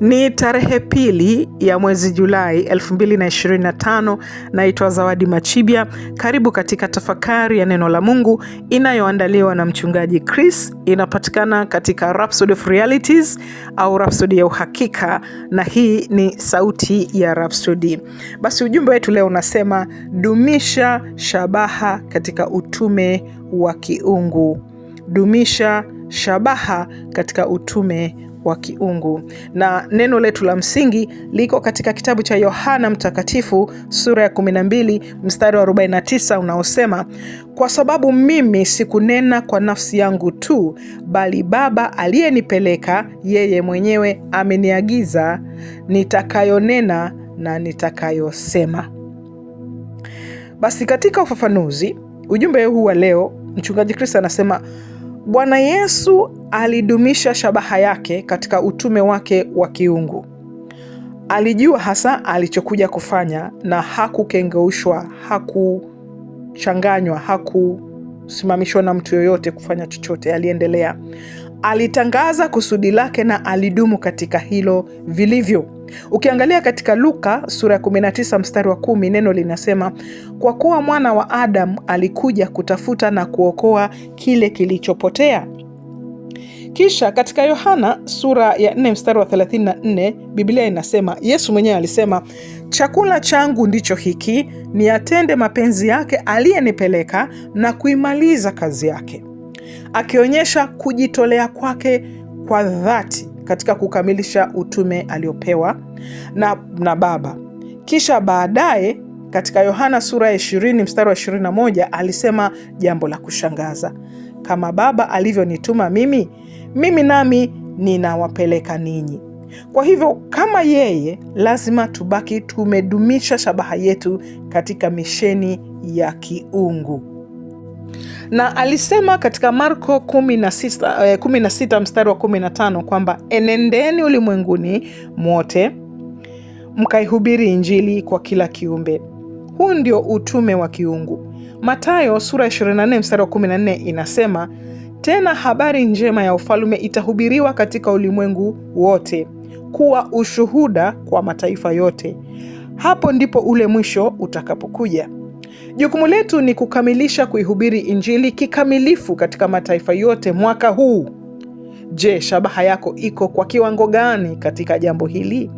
Ni tarehe pili ya mwezi Julai 2025. Naitwa Zawadi Machibia. Karibu katika tafakari ya neno la Mungu inayoandaliwa na mchungaji Chris. Inapatikana katika Rhapsody of Realities au Rhapsody ya uhakika, na hii ni sauti ya Rhapsody. Basi ujumbe wetu leo unasema dumisha shabaha katika utume wa kiungu. Dumisha shabaha katika utume wa kiungu. Na neno letu la msingi liko katika kitabu cha Yohana Mtakatifu sura ya 12 mstari wa 49 unaosema, kwa sababu mimi sikunena kwa nafsi yangu tu, bali Baba aliyenipeleka yeye mwenyewe ameniagiza nitakayonena na nitakayosema. Basi katika ufafanuzi ujumbe huu wa leo, mchungaji Kristo anasema Bwana Yesu alidumisha shabaha yake katika utume wake wa kiungu. Alijua hasa alichokuja kufanya na hakukengeushwa, hakuchanganywa, hakusimamishwa na mtu yoyote kufanya chochote. Aliendelea. Alitangaza kusudi lake na alidumu katika hilo vilivyo. Ukiangalia katika Luka sura ya 19 mstari wa 10, neno linasema, kwa kuwa mwana wa Adamu alikuja kutafuta na kuokoa kile kilichopotea. Kisha katika Yohana sura ya 4 mstari wa 34, Biblia inasema, Yesu mwenyewe alisema, chakula changu ndicho hiki, niyatende mapenzi yake aliyenipeleka na kuimaliza kazi yake, akionyesha kujitolea kwake kwa dhati katika kukamilisha utume aliopewa na Baba. Kisha baadaye katika Yohana sura ya 20 mstari wa 21 alisema jambo la kushangaza, kama Baba alivyonituma mimi nami ninawapeleka ninyi. Kwa hivyo kama yeye, lazima tubaki tumedumisha shabaha yetu katika misheni ya kiungu. Na alisema katika Marko 16 mstari wa 15 kwamba enendeni ulimwenguni mwote mkaihubiri injili kwa kila kiumbe. Huu ndio utume wa kiungu. Mathayo sura 24 mstari wa 14 inasema, tena habari njema ya ufalme itahubiriwa katika ulimwengu wote kuwa ushuhuda kwa mataifa yote. Hapo ndipo ule mwisho utakapokuja. Jukumu letu ni kukamilisha kuihubiri injili kikamilifu katika mataifa yote mwaka huu. Je, shabaha yako iko kwa kiwango gani katika jambo hili?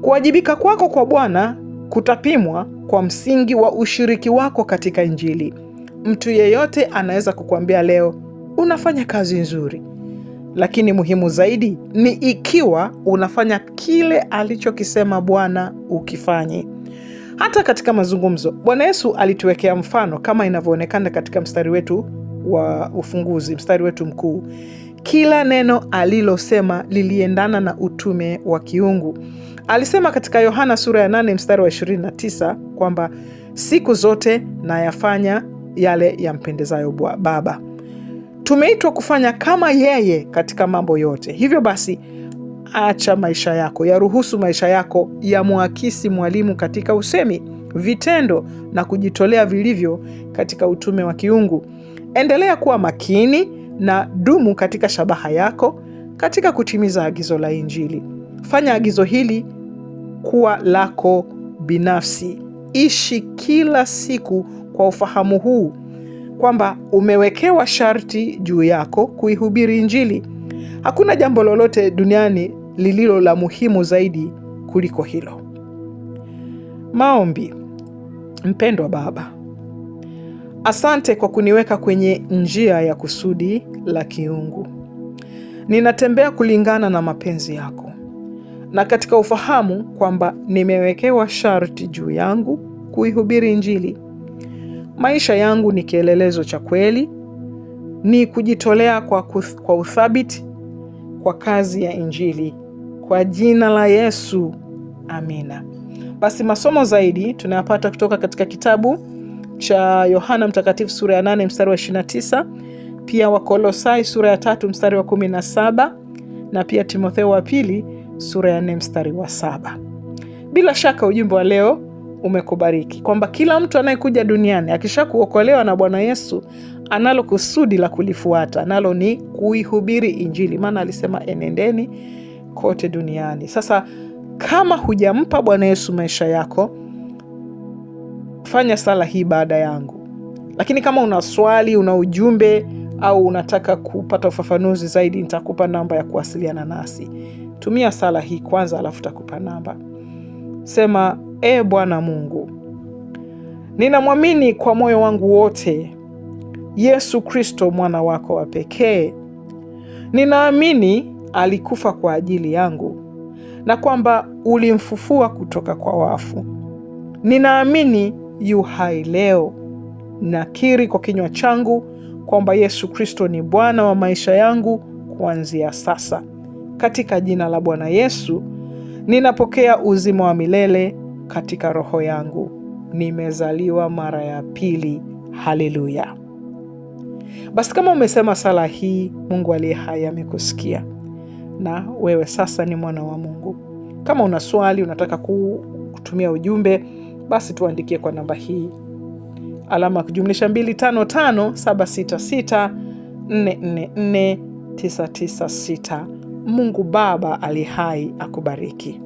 Kuwajibika kwako kwa Bwana kutapimwa kwa msingi wa ushiriki wako katika injili. Mtu yeyote anaweza kukuambia leo unafanya kazi nzuri, lakini muhimu zaidi ni ikiwa unafanya kile alichokisema Bwana ukifanye. Hata katika mazungumzo, Bwana Yesu alituwekea mfano kama inavyoonekana katika mstari wetu wa ufunguzi, mstari wetu mkuu. Kila neno alilosema liliendana na utume wa kiungu. Alisema katika Yohana sura ya 8 mstari wa 29 kwamba siku zote nayafanya yale yampendezayo Baba. Tumeitwa kufanya kama yeye katika mambo yote. Hivyo basi, acha maisha yako, yaruhusu maisha yako ya muakisi mwalimu katika usemi, vitendo na kujitolea vilivyo katika utume wa kiungu. Endelea kuwa makini na dumu katika shabaha yako katika kutimiza agizo la injili. Fanya agizo hili kuwa lako binafsi. Ishi kila siku kwa ufahamu huu kwamba umewekewa sharti juu yako kuihubiri injili. Hakuna jambo lolote duniani lililo la muhimu zaidi kuliko hilo. Maombi. Mpendwa Baba, asante kwa kuniweka kwenye njia ya kusudi la kiungu. Ninatembea kulingana na mapenzi yako, na katika ufahamu kwamba nimewekewa sharti juu yangu kuihubiri injili. Maisha yangu ni kielelezo cha kweli, ni kujitolea kwa uthabiti kwa kazi ya injili. Kwa jina la Yesu, amina. Basi masomo zaidi tunayapata kutoka katika kitabu cha Yohana Mtakatifu sura ya 8 mstari wa 29, pia Wakolosai sura ya 3 mstari wa 17, na pia Timotheo wa pili sura ya 4 mstari wa 7. Bila shaka ujumbe wa leo umekubariki, kwamba kila mtu anayekuja duniani akisha kuokolewa na Bwana Yesu analo kusudi la kulifuata, nalo ni kuihubiri injili. Maana alisema enendeni kote duniani. Sasa kama hujampa Bwana Yesu maisha yako, fanya sala hii baada yangu. Lakini kama una swali, una ujumbe au unataka kupata ufafanuzi zaidi, nitakupa namba ya kuwasiliana nasi. Tumia sala hii kwanza, alafu takupa namba. Sema: E Bwana Mungu, ninamwamini kwa moyo wangu wote Yesu Kristo mwana wako wa pekee. Ninaamini alikufa kwa ajili yangu na kwamba ulimfufua kutoka kwa wafu. Ninaamini yu hai leo. Nakiri kwa kinywa changu kwamba Yesu Kristo ni Bwana wa maisha yangu kuanzia sasa. Katika jina la Bwana Yesu, ninapokea uzima wa milele katika roho yangu. Nimezaliwa mara ya pili. Haleluya. Basi kama umesema sala hii, Mungu aliye hai amekusikia na wewe sasa ni mwana wa Mungu. Kama una swali, unataka kutumia ujumbe, basi tuandikie kwa namba hii: +255 766 444 996. Mungu Baba aliye hai akubariki.